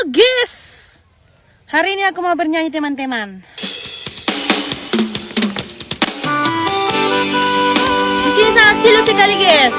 guys, hari ini aku mau bernyanyi teman-teman. Di sini sangat silu sekali guys.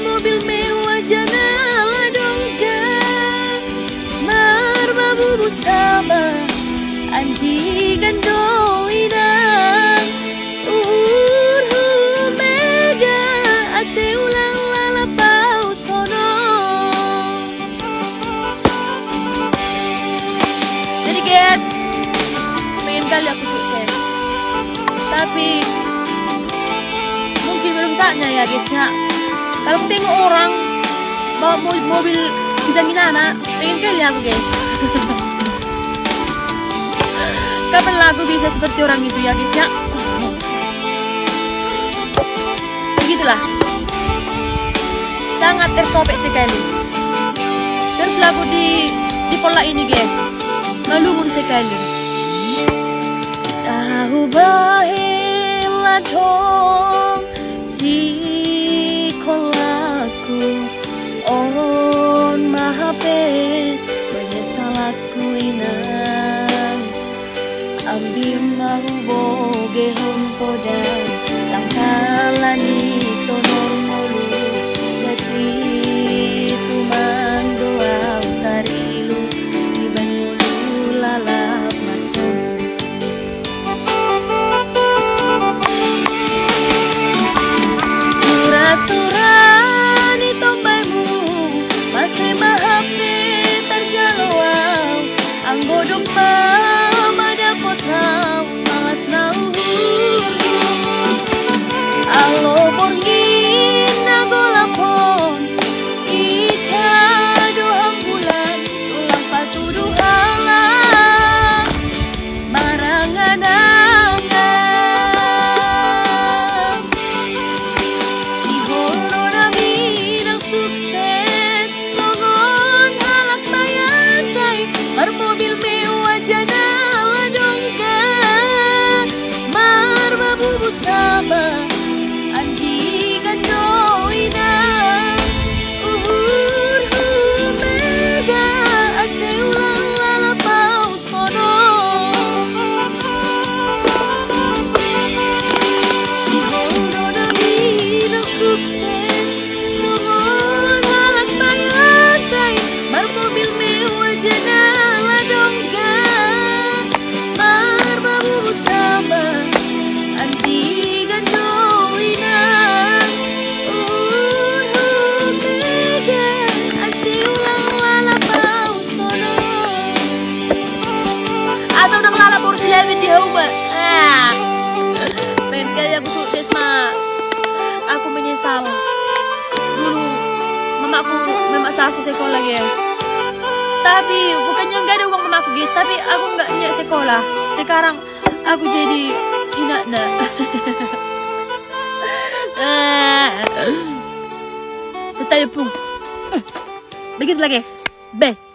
Mobil mewah jana dongga marbabu sama anji gandoina mega ase ulang lalapau sono. Jadi guys, pengen kali aku sukses, tapi mungkin belum saatnya ya guysnya. Kalau tengok orang bawa mobil bisa minana, pengen kali aku guys. Kapan lah aku bisa seperti orang itu ya guys ya. Begitulah, sangat tersobek sekali. Terus lagu di pola ini guys, malumun sekali. Tahu bahela dong si on mahape menyesal aku inang ambil mau boge hompoda langkalani sonor molu dati tumang doa tarilu ibanyulu lalap masuk surah-surah mobil mewah jana busuk desma. Aku menyesal. Dulu mamaku memaksa aku sekolah, guys. Tapi bukannya nggak ada uang mamaku, guys. Tapi aku nggak punya sekolah. Sekarang aku jadi inakna. Setayupung. Begitulah, guys. Bye.